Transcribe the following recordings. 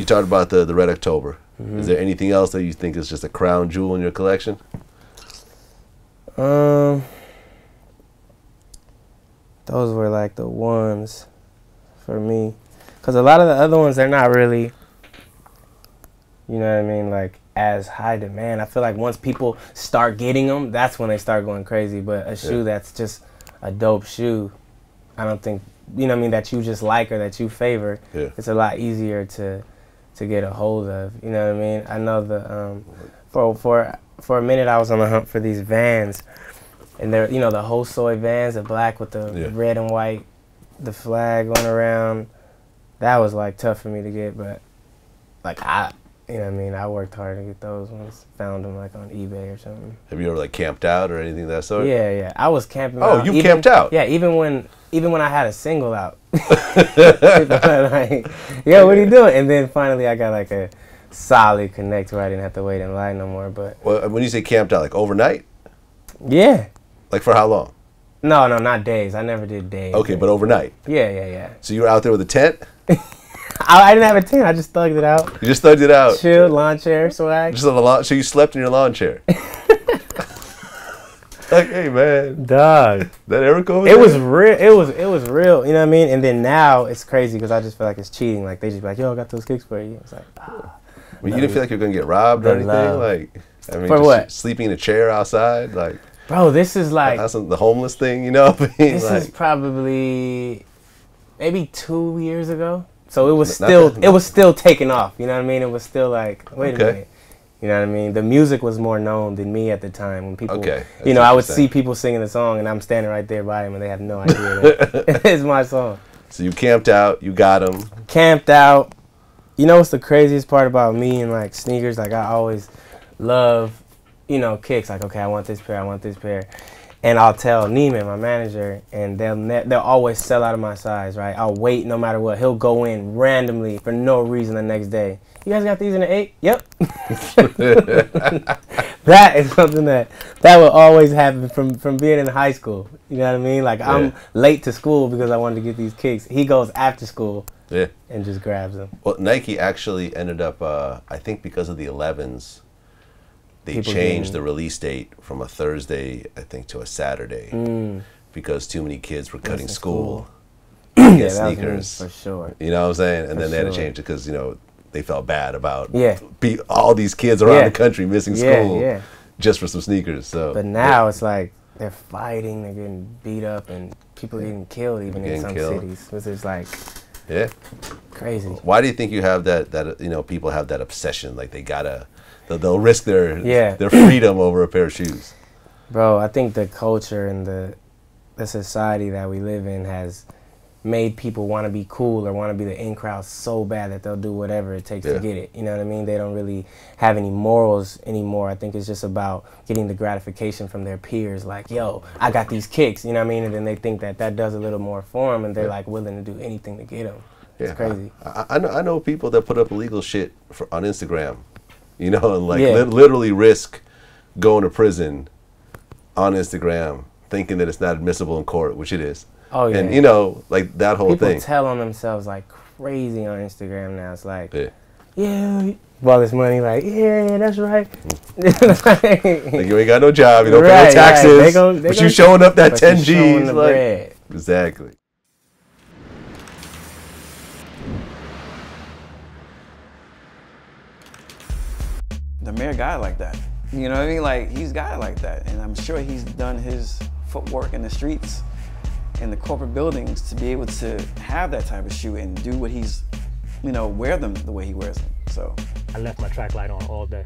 You talked about the Red October. Is there anything else that you think is just a crown jewel in your collection? Those were like the ones for me. Because a lot of the other ones, they're not really, you know what I mean, like as high demand. I feel like once people start getting them, that's when they start going crazy. But a shoe that's just a dope shoe, I don't think, you know what I mean, that you just like or that you favor, it's a lot easier to get a hold of. You know what I mean? I know the for a minute I was on the hunt for these Vans, and they're, you know, the whole soy Vans, the black with the red and white, the flag going around. That was like tough for me to get, but like you know what I mean, I worked hard to get those ones. Found them like on eBay or something. Have you ever like camped out or anything of that sort? Yeah. I was camping out. Oh, you camped out? Yeah, even when I had a single out. Like, yo, what are you doing? And then finally I got like a solid connect where I didn't have to wait in line no more. But well, when you say camped out, like overnight? Yeah. Like for how long? No, not days. I never did days. Okay, but overnight? Yeah. So you were out there with a tent? I didn't have a tent. I just thugged it out. You just thugged it out? Chill, lawn chair, swag. Just on the lawn. So you slept in your lawn chair? Like, hey man, dog. That Eric over there? It was real. It was real. You know what I mean? And then now it's crazy because I just feel like it's cheating. Like they just be like, yo, I got those kicks for you. It's like, well, you didn't feel like you're gonna get robbed or anything? Like, I mean, for just what? Sleeping in a chair outside, like. Bro, this is like that's the homeless thing, you know? I mean, this like, is probably maybe 2 years ago. So it was still taking off. You know what I mean? It was still like, wait a minute. You know what I mean? The music was more known than me at the time. When people, you know, I would see people singing the song, and I'm standing right there by them, and they have no idea that it's my song. So you camped out, you got them. Camped out. You know what's the craziest part about me and like sneakers? Like I always love, you know, kicks. Like, okay, I want this pair. And I'll tell Neiman, my manager, and they'll always sell out of my size, right? I'll wait no matter what. He'll go in randomly for no reason the next day. You guys got these in the 8? Yep. That is something that will always happen from being in high school. You know what I mean? Like I'm late to school because I wanted to get these kicks. He goes after school and just grabs them. Well, Nike actually ended up, I think because of the 11s, they changed the release date from a Thursday, I think, to a Saturday because too many kids were cutting school to get sneakers. For sure. You know what I'm saying? And then they had to change it because, you know, they felt bad about all these kids around the country missing school just for some sneakers. So, but now it's like they're fighting, they're getting beat up, and people are getting killed even in some cities. Which is like crazy. Why do you think you have that you know, people have that obsession? Like they'll risk their freedom over a pair of shoes. Bro, I think the culture and the society that we live in has made people want to be cool or want to be the in crowd so bad that they'll do whatever it takes to get it. You know what I mean? They don't really have any morals anymore. I think it's just about getting the gratification from their peers. Like, yo, I got these kicks, you know what I mean? And then they think that does a little more for them, and they're like willing to do anything to get them. It's crazy. I know people that put up illegal shit on Instagram, you know, and like literally risk going to prison on Instagram thinking that it's not admissible in court, which it is. Oh, yeah. And, you know, like that whole thing. People tell on themselves like crazy on Instagram now. It's like, all this money, like, that's right. Like you ain't got no job, you don't pay no taxes, but you showing up that 10 G's. Like, exactly. The mayor got it like that. You know what I mean? Like, he's got it like that. And I'm sure he's done his footwork in the streets, in the corporate buildings, to be able to have that type of shoe and do what he's, you know, wear them the way he wears them. So I left my track light on all day.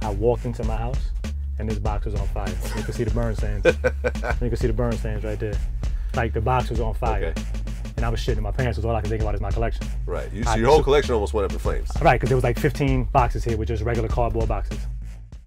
I walked into my house and this box was on fire. You can see the burn stains. You can see the burn stains right there. Like the box was on fire. And I was shitting my pants, was all I could think about is my collection. Right, so your whole collection almost went up in flames. Right, because there was like 15 boxes here with just regular cardboard boxes.